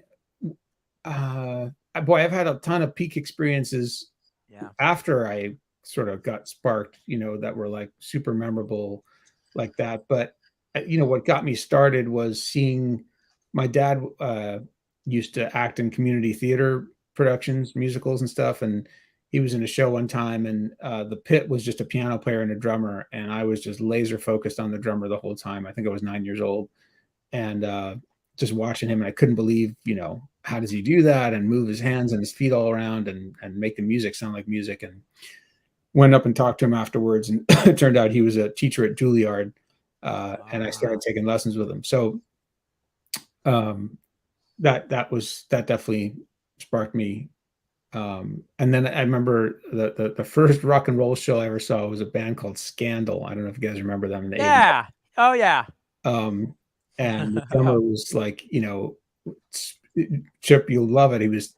Speaker 2: boy, I've had a ton of peak experiences after I sort of got sparked, that were like super memorable like that. But, what got me started was seeing my dad used to act in community theater productions, musicals and stuff. And he was in a show one time, and the pit was just a piano player and a drummer. And I was just laser focused on the drummer the whole time. I think I was 9 years old. And just watching him, and I couldn't believe, how does he do that and move his hands and his feet all around and make the music sound like music. And went up and talked to him afterwards, and it turned out he was a teacher at Juilliard, and I started taking lessons with him. So that definitely sparked me. And then I remember the first rock and roll show I ever saw was a band called Scandal. I don't know if you guys remember them in the 80s.
Speaker 1: Oh yeah.
Speaker 2: And the drummer was like, Chip, you'll love it. He was,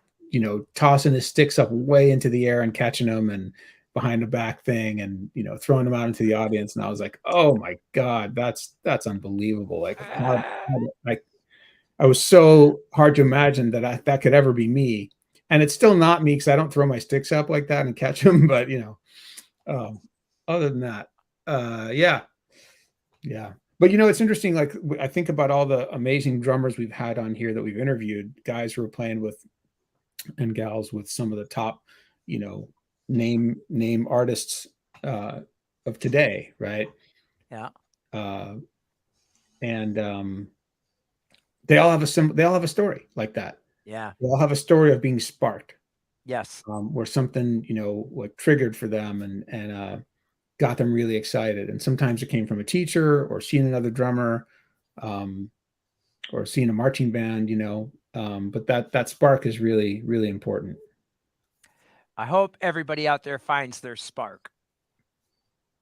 Speaker 2: tossing his sticks up way into the air and catching them, and behind the back thing, and throwing them out into the audience. And I was like, oh my God, that's unbelievable. Like, I was so hard to imagine that could ever be me. And it's still not me, because I don't throw my sticks up like that and catch them. But other than that, yeah. But it's interesting. Like, I think about all the amazing drummers we've had on here that we've interviewed, guys who are playing with, and gals with, some of the top, name artists of today, right?
Speaker 1: Yeah.
Speaker 2: And they all have a story like that.
Speaker 1: Yeah.
Speaker 2: They all have a story of being sparked.
Speaker 1: Yes.
Speaker 2: Where something, like triggered for them and got them really excited. And sometimes it came from a teacher, or seeing another drummer, or seeing a marching band, but that spark is really, really important.
Speaker 1: I hope everybody out there finds their spark.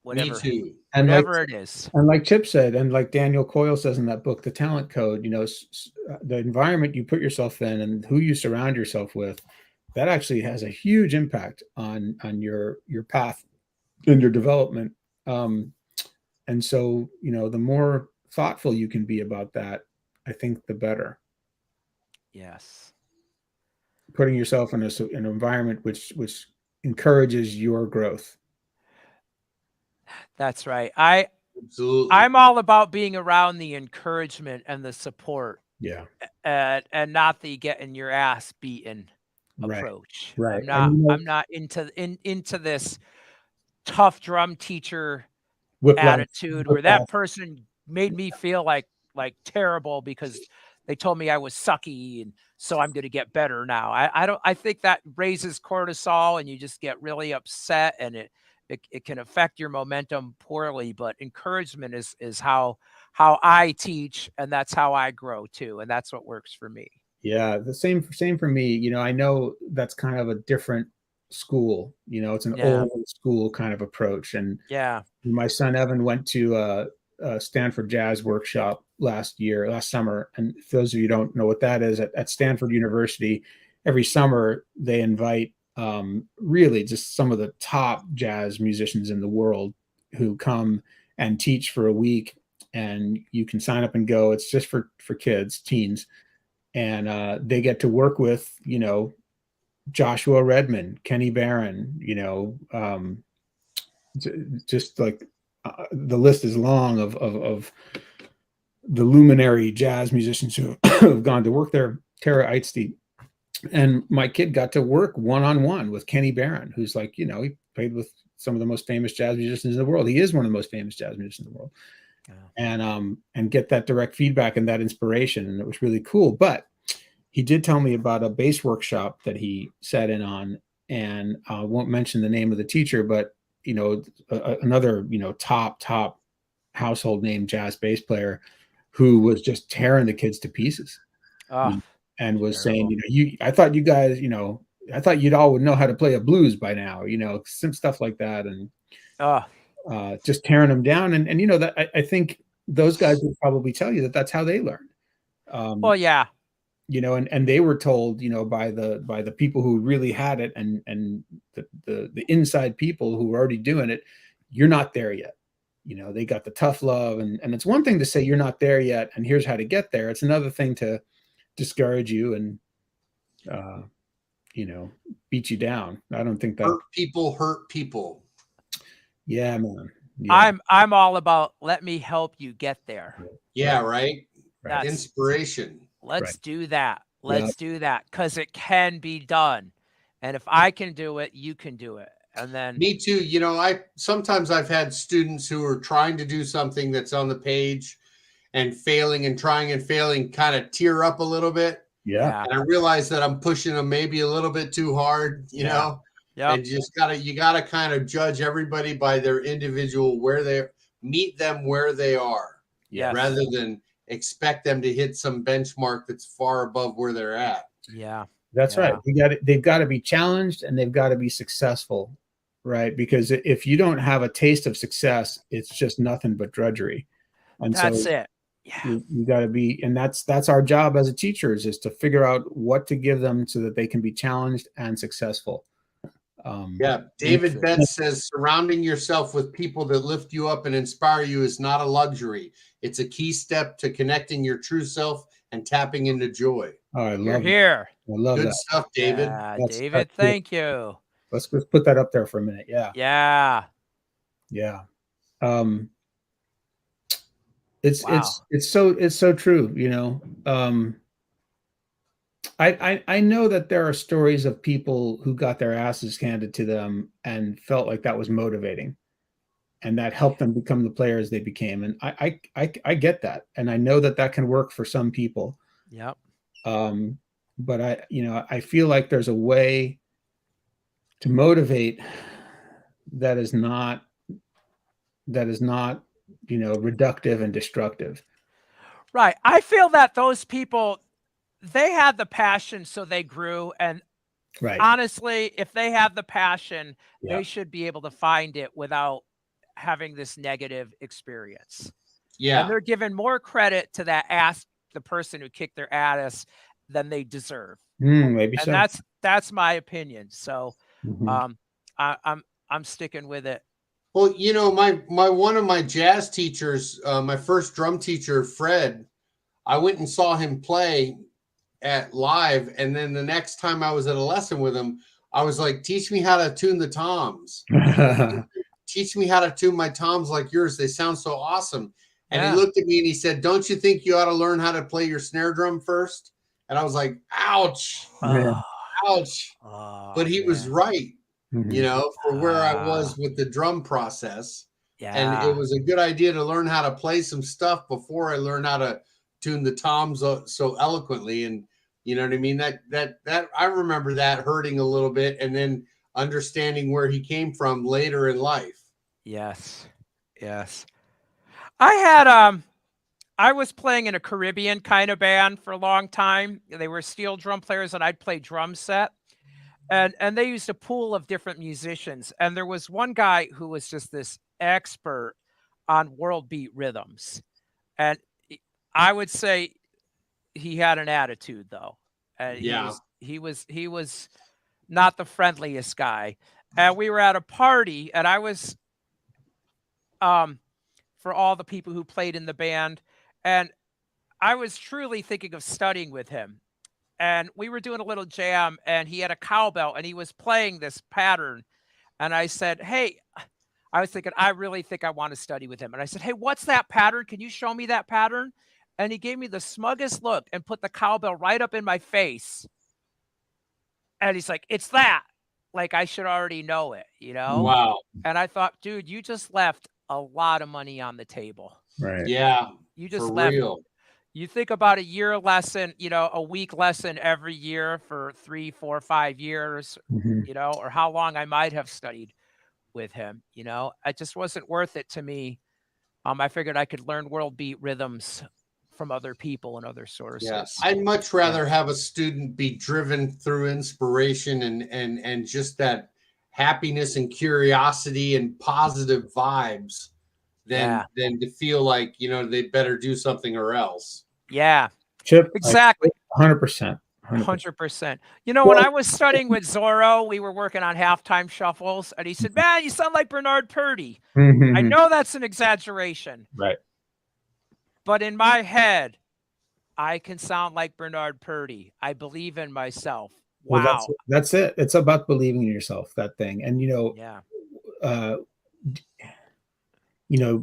Speaker 1: Whatever,
Speaker 3: Me too.
Speaker 2: And
Speaker 1: whatever it is.
Speaker 2: And like Chip said, and like Daniel Coyle says in that book, The Talent Code, the environment you put yourself in and who you surround yourself with, that actually has a huge impact on your path and your development. And so, the more thoughtful you can be about that, I think the better.
Speaker 1: Yes.
Speaker 2: Putting yourself in an environment which encourages your growth.
Speaker 1: That's right.
Speaker 3: Absolutely.
Speaker 1: I'm all about being around the encouragement and the support.
Speaker 2: Yeah.
Speaker 1: And not the getting your ass beaten approach.
Speaker 2: Right.
Speaker 1: I'm not into this tough drum teacher attitude where that person made me feel like terrible because they told me I was sucky, and so I'm going to get better now. I think that raises cortisol, and you just get really upset, and it it can affect your momentum poorly, but encouragement is how I teach, and that's how I grow too, and that's what works for me.
Speaker 2: Yeah, the same for me. You know, I know that's kind of a different school. You know, it's an
Speaker 1: Yeah.
Speaker 2: old school kind of approach. And
Speaker 1: Yeah.
Speaker 2: my son Evan went to a Stanford Jazz workshop last summer. And for those of you who don't know what that is, at Stanford University, every summer they invite really just some of the top jazz musicians in the world who come and teach for a week. And you can sign up and go. It's just for kids, teens, and they get to work with, you know, Joshua Redman, Kenny Barron, you know, just like the list is long of the luminary jazz musicians who have gone to work there. Tara Eitste. And my kid got to work one-on-one with Kenny Barron, who's like, you know, he played with some of the most famous jazz musicians in the world. He is one of the most famous jazz musicians in the world. Yeah. And get that direct feedback and that inspiration. And it was really cool. But he did tell me about a bass workshop that he sat in on, and I won't mention the name of the teacher, but you know, another, you know, top household name jazz bass player who was just tearing the kids to pieces. And was saying, you know, I thought you guys, you know, I thought you'd all would know how to play a blues by now, you know, some stuff like that. And just tearing them down. And you know, that I think those guys would probably tell you that that's how they learned.
Speaker 1: Well, yeah.
Speaker 2: You know, and they were told, you know, by the people who really had it, and the inside people who were already doing it, you're not there yet. You know, they got the tough love, and it's one thing to say you're not there yet, and here's how to get there. It's another thing to discourage you and you know, beat you down. I don't think that
Speaker 3: hurt people.
Speaker 2: Yeah, man. Yeah.
Speaker 1: I'm all about let me help you get there.
Speaker 3: Yeah, right.
Speaker 1: That's
Speaker 3: inspiration.
Speaker 1: Let's do that. Let's do that, because it can be done. And if I can do it, you can do it. And then
Speaker 3: me too. You know, sometimes I've had students who are trying to do something that's on the page and failing and trying and failing, kind of tear up a little bit.
Speaker 2: Yeah.
Speaker 3: And I realize that I'm pushing them maybe a little bit too hard, you know, and you gotta kind of judge everybody by their individual, meet them where they are, rather than expect them to hit some benchmark that's far above where they're at.
Speaker 1: Yeah.
Speaker 2: That's right. They've got to be challenged, and they've got to be successful, right? Because if you don't have a taste of success, it's just nothing but drudgery. And
Speaker 1: that's it. Yeah.
Speaker 2: You got to be, and that's our job as a teachers, is to figure out what to give them so that they can be challenged and successful.
Speaker 3: David Betts says surrounding yourself with people that lift you up and inspire you is not a luxury. It's a key step to connecting your true self and tapping into joy.
Speaker 2: Oh, I
Speaker 1: You're
Speaker 2: love
Speaker 1: here.
Speaker 2: I love
Speaker 3: Good
Speaker 2: that
Speaker 3: stuff, David.
Speaker 1: David, thank you.
Speaker 2: Let's put that up there for a minute. Yeah. It's so true, you know. I know that there are stories of people who got their asses handed to them and felt like that was motivating, and that helped them become the players they became. And I get that, and I know that can work for some people.
Speaker 1: Yep.
Speaker 2: But I feel like there's a way to motivate that is not, you know, reductive and destructive.
Speaker 1: Right. I feel that those people, they had the passion, so they grew. And honestly, if they have the passion, they should be able to find it without having this negative experience.
Speaker 3: Yeah.
Speaker 1: And they're given more credit to the person who kicked their ass than they deserve.
Speaker 2: Maybe
Speaker 1: and
Speaker 2: so.
Speaker 1: That's my opinion. So I'm sticking with it.
Speaker 3: Well, you know, one of my jazz teachers, my first drum teacher, Fred, I went and saw him play at live, and then the next time I was at a lesson with him, I was like, teach me how to tune the toms. Teach me how to tune my toms like yours. They sound so awesome. And he looked at me and he said, don't you think you ought to learn how to play your snare drum first? And I was like, ouch. Ouch. But he was right, you know, for where I was with the drum process. And it was a good idea to learn how to play some stuff before I learned how to tune the toms so eloquently. And you know what I mean? That I remember that hurting a little bit. And then understanding where he came from later in life.
Speaker 1: Yes. Yes. I had I was playing in a Caribbean kind of band for a long time. They were steel drum players and I'd play drum set. And they used a pool of different musicians. And there was one guy who was just this expert on world beat rhythms. And I would say he had an attitude though. And
Speaker 3: Yeah.
Speaker 1: he was not the friendliest guy. And we were at a party and I was for all the people who played in the band, and I was truly thinking of studying with him. And we were doing a little jam and he had a cowbell and he was playing this pattern. And I said, "Hey," I was thinking, I really think I want to study with him. And I said, "Hey, what's that pattern? Can you show me that pattern?" And he gave me the smuggest look and put the cowbell right up in my face. And he's like, "It's that." Like I should already know it, you know?
Speaker 3: Wow.
Speaker 1: And I thought, dude, you just left a lot of money on the table.
Speaker 2: Right.
Speaker 3: Yeah.
Speaker 1: You
Speaker 3: For
Speaker 1: just left.
Speaker 3: real.
Speaker 1: You think about a year lesson, a week lesson every year for 3, 4, 5 years,
Speaker 2: Mhm.
Speaker 1: or how long I might have studied with him. It just wasn't worth it to me. I figured I could learn world beat rhythms from other people and other sources.
Speaker 3: Yeah, I'd much rather have a student be driven through inspiration and just that happiness and curiosity and positive vibes than to feel like they better do something or else.
Speaker 1: Yeah,
Speaker 2: Chip,
Speaker 1: exactly.
Speaker 2: 100%.
Speaker 1: 100%. When I was studying with Zorro, we were working on halftime shuffles, and he said, "Man, you sound like Bernard Purdy." I know that's an exaggeration.
Speaker 2: Right.
Speaker 1: But in my head, I can sound like Bernard Purdy. I believe in myself. Wow.
Speaker 2: Well, that's it. It's about believing in yourself, that thing. And,
Speaker 1: yeah.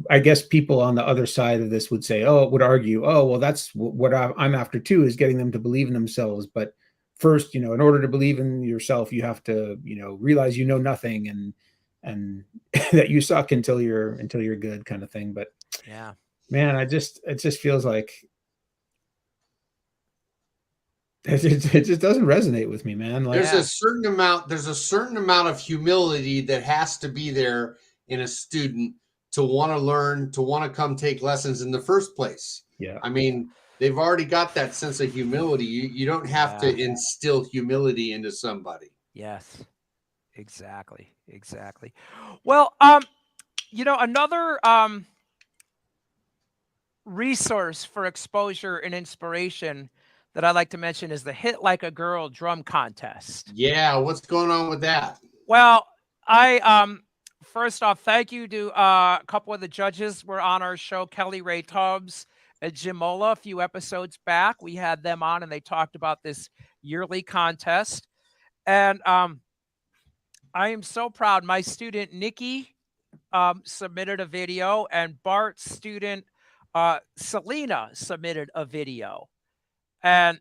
Speaker 2: I guess people on the other side of this would say, would argue, well, that's what I'm after too, is getting them to believe in themselves. But first, in order to believe in yourself, you have to, realize you know nothing and that you suck until you're good, kind of thing. But
Speaker 1: yeah,
Speaker 2: man, it just feels like it just doesn't resonate with me, man. Like,
Speaker 3: there's a certain amount of humility that has to be there in a student to want to learn, to want to come take lessons in the first place.
Speaker 2: Yeah.
Speaker 3: I mean, they've already got that sense of humility. You don't have to instill humility into somebody.
Speaker 1: Yes, exactly. Well, another resource for exposure and inspiration that I like to mention is the Hit Like a Girl drum contest.
Speaker 3: Yeah, what's going on with that?
Speaker 1: Well, I first off, thank you to a couple of the judges were on our show, Kelly Ray Tubbs and Jim Mola, a few episodes back. We had them on and they talked about this yearly contest. And I am so proud. My student Nikki submitted a video, and Bart's student Selena submitted a video. And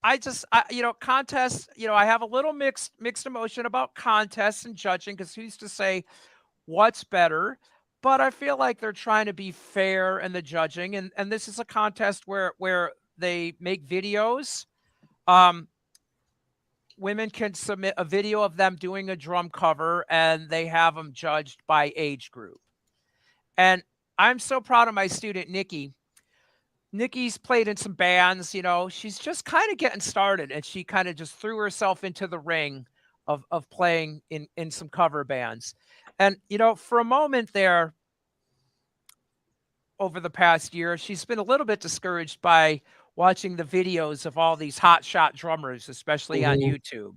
Speaker 1: contests, I have a little mixed emotion about contests and judging, because who's to say what's better? But I feel like they're trying to be fair in the judging. And this is a contest where they make videos. Women can submit a video of them doing a drum cover, and they have them judged by age group. And I'm so proud of my student, Nikki. Nikki's played in some bands, she's just kind of getting started, and she kind of just threw herself into the ring of playing in some cover bands. And, for a moment there over the past year, she's been a little bit discouraged by watching the videos of all these hotshot drummers, especially on YouTube.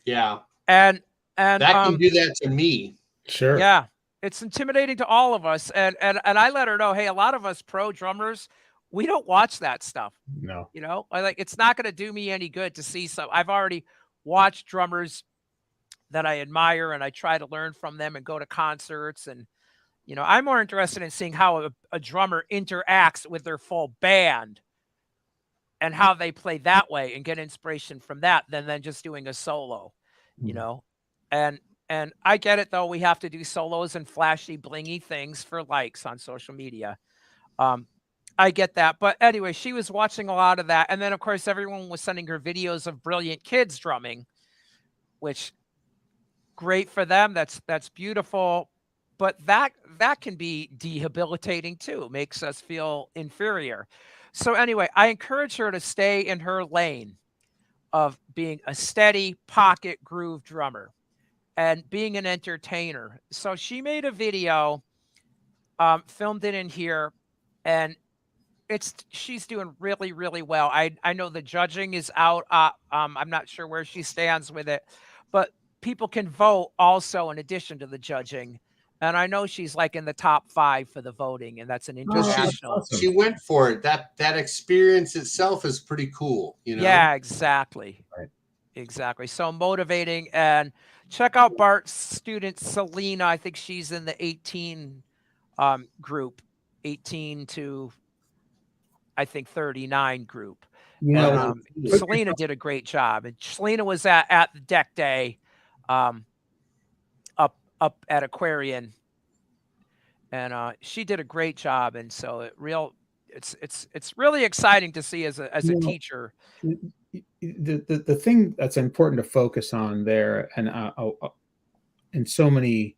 Speaker 3: Yeah.
Speaker 1: And
Speaker 3: that can do that to me.
Speaker 2: Sure.
Speaker 1: Yeah. It's intimidating to all of us. And I let her know, hey, a lot of us pro drummers, we don't watch that stuff.
Speaker 2: No.
Speaker 1: It's not going to do me any good to see some. I've already watched drummers that I admire, and I try to learn from them and go to concerts. And, I'm more interested in seeing how a drummer interacts with their full band and how they play that way and get inspiration from that than just doing a solo, And I get it, though. We have to do solos and flashy, blingy things for likes on social media. I get that. But anyway, she was watching a lot of that. And then, of course, everyone was sending her videos of brilliant kids drumming. which great for them. That's beautiful. But that can be debilitating too. It makes us feel inferior. So anyway, I encourage her to stay in her lane of being a steady pocket groove drummer and being an entertainer. So she made a video, filmed it in here, and she's doing really, really well. I know the judging is out. I'm not sure where she stands with it, but people can vote also in addition to the judging. And I know she's like in the top 5 for the voting, and that's an
Speaker 3: Well,
Speaker 1: international.
Speaker 3: she went for it. That experience itself is pretty cool, you know.
Speaker 1: Yeah, exactly.
Speaker 2: Right.
Speaker 1: Exactly. So motivating. And check out Bart's student Selena. I think she's in the 18 group, 18 to I think 39 group.
Speaker 2: You
Speaker 1: And
Speaker 2: know,
Speaker 1: Selena did a great job. And Selena was at the deck day, up at Aquarian, and she did a great job. And so it's really exciting to see as a teacher.
Speaker 2: The thing that's important to focus on there, and in so many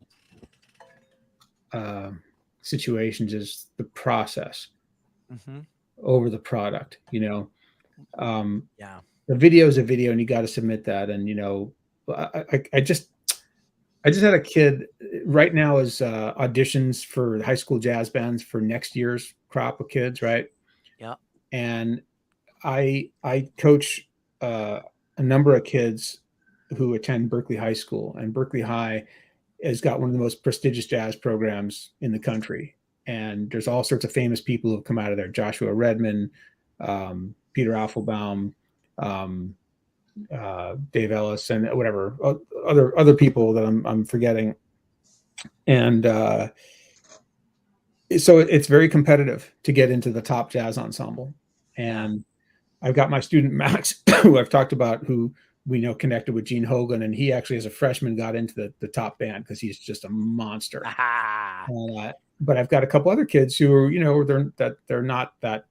Speaker 2: situations, is the process over the product. You know,
Speaker 1: Yeah.
Speaker 2: the video is a video, and you got to submit that. And you know, I just had a kid right now is auditions for high school jazz bands for next year's crop of kids, right?
Speaker 1: Yeah.
Speaker 2: And I coach a number of kids who attend Berkeley High School, and Berkeley High has got one of the most prestigious jazz programs in the country. And there's all sorts of famous people who have come out of there: Joshua Redman, Peter Affelbaum, Dave Ellis, and whatever other people that I'm forgetting. And so it's very competitive to get into the top jazz ensemble. And I've got my student Max, who I've talked about, who we know connected with Gene Hogan, and he actually, as a freshman, got into the top band because he's just a monster. But I've got a couple other kids who are, you know, they're not that,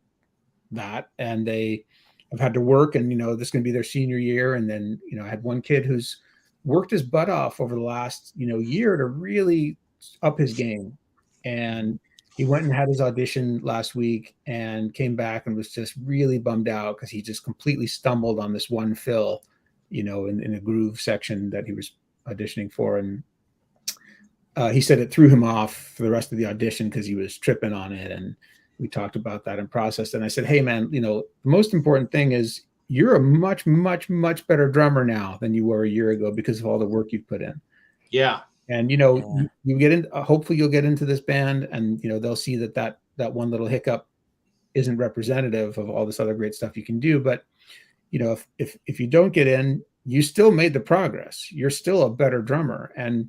Speaker 2: and they have had to work, and you know, this is going to be their senior year. And then, you know, I had one kid who's worked his butt off over the last, you know, year to really up his game, and he went and had his audition last week and came back and was just really bummed out because he just completely stumbled on this one fill, you know, in a groove section that he was auditioning for. And he said it threw him off for the rest of the audition because he was tripping on it. And we talked about that and processed. And I said, hey, man, you know, the most important thing is you're a much, much, much better drummer now than you were a year ago because of all the work you've put in.
Speaker 3: Yeah.
Speaker 2: And, you know, you get in, hopefully you'll get into this band, and, you know, they'll see that one little hiccup isn't representative of all this other great stuff you can do. But, you know, if you don't get in, you still made the progress. You're still a better drummer. And,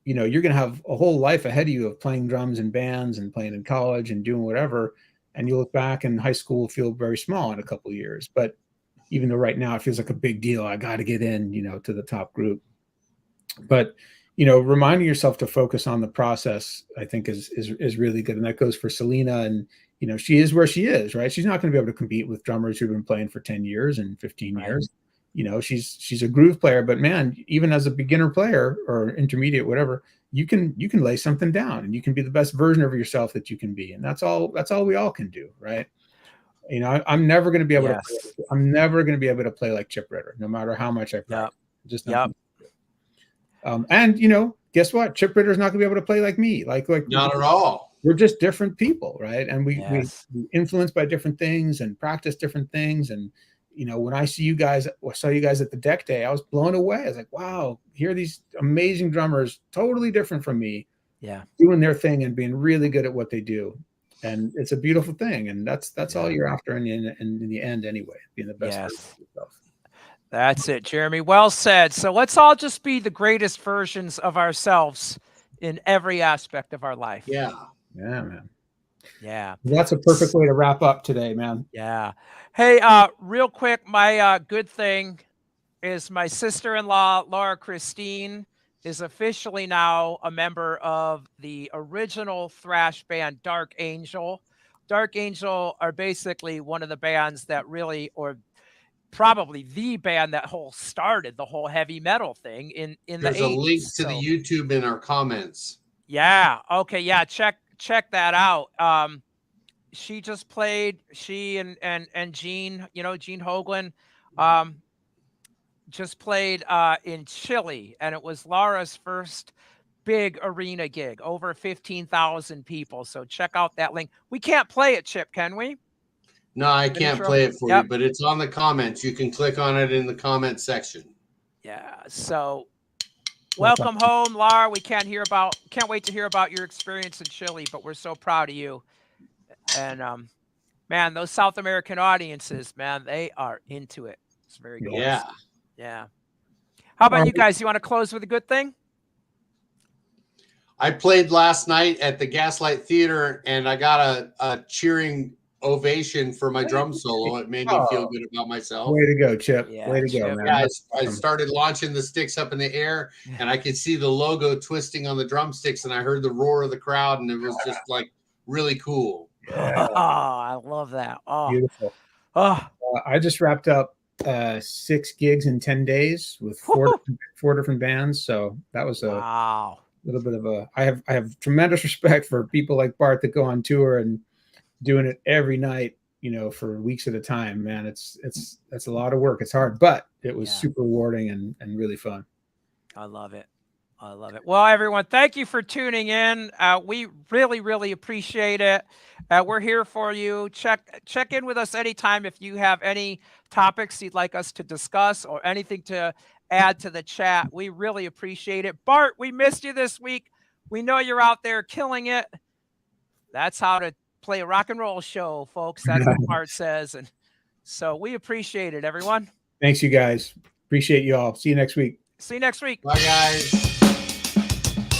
Speaker 2: you know, you're going to have a whole life ahead of you of playing drums in bands and playing in college and doing whatever. And you look back, and high school will feel very small in a couple of years. But even though right now it feels like a big deal, I got to get in, you know, to the top group. But, you know, reminding yourself to focus on the process, I think is really good. And that goes for Selena. And, you know, she is where she is, right? She's not going to be able to compete with drummers who've been playing for 10 years and 15 years. You know, she's a groove player, but man, even as a beginner player or intermediate, whatever, you can lay something down, and you can be the best version of yourself that you can be. And that's all we all can do. Right. You know, I'm never going to be able to play, I'm never going to be able to play like Chip Ritter, no matter how much I practice. Just and you know, guess what? Chip Ritter's not gonna be able to play like me. Like
Speaker 3: not at all.
Speaker 2: We're just different people, right? And we influenced by different things and practice different things. And you know, when I saw you guys at the deck day, I was blown away. I was like, wow, here are these amazing drummers, totally different from me, doing their thing and being really good at what they do. And it's a beautiful thing. And that's all you're after in the end anyway, being the best version of yourself.
Speaker 1: That's it, Jeremy. Well said. So let's all just be the greatest versions of ourselves in every aspect of our life.
Speaker 3: Yeah.
Speaker 2: Yeah, man.
Speaker 1: Yeah.
Speaker 2: That's a perfect way to wrap up today, man.
Speaker 1: Yeah. Hey, real quick, my good thing is my sister-in-law, Laura Christine, is officially now a member of the original thrash band Dark Angel. Dark Angel are basically one of the bands that really, or probably the band that started the whole heavy metal thing in
Speaker 3: There's
Speaker 1: the
Speaker 3: a
Speaker 1: 80s.
Speaker 3: link to
Speaker 1: So,
Speaker 3: the YouTube in our comments.
Speaker 1: yeah. Okay. Yeah. Check that out. She just played. She and Gene, Gene Hoglan, just played in Chile, and it was Laura's first big arena gig, over 15,000 people. So check out that link. We can't play it, Chip, can we?
Speaker 3: No, I can't
Speaker 1: Intro?
Speaker 3: play it for
Speaker 1: Yep.
Speaker 3: you, but it's on the comments. You can click on it in the comment section.
Speaker 1: Yeah. So welcome home, Laura. We can't wait to hear about your experience in Chile, but we're so proud of you. And man, those South American audiences, man, they are into it. It's very cool.
Speaker 3: Yeah.
Speaker 1: Yeah. How about you guys? You want to close with a good thing?
Speaker 3: I played last night at the Gaslight Theater, and I got a cheering ovation for my drum solo. It made me feel good about myself.
Speaker 2: Way to go, Chip.
Speaker 1: Yeah,
Speaker 2: Way to go,
Speaker 1: Chip.
Speaker 2: man.
Speaker 3: Yeah, I started launching the sticks up in the air, and I could see the logo twisting on the drumsticks, and I heard the roar of the crowd, and it was just like really cool.
Speaker 1: Yeah. Oh, I love that. Oh,
Speaker 2: beautiful.
Speaker 1: Oh,
Speaker 2: I just wrapped up 6 gigs in 10 days with four different bands. So that was a
Speaker 1: wow.
Speaker 2: little bit of a. I have tremendous respect for people like Bart that go on tour and doing it every night, for weeks at a time. Man, that's a lot of work. It's hard, but it was super rewarding and really fun.
Speaker 1: I love it. I love it. Well, everyone, thank you for tuning in. We really, really appreciate it. We're here for you. Check in with us anytime if you have any topics you'd like us to discuss or anything to add to the chat. We really appreciate it. Bart, we missed you this week. We know you're out there killing it. That's how to play a rock and roll show, folks. That's what Bart says. And so we appreciate it, everyone.
Speaker 2: Thanks, you guys. Appreciate you all. See you next week.
Speaker 1: See you next week.
Speaker 3: Bye, guys.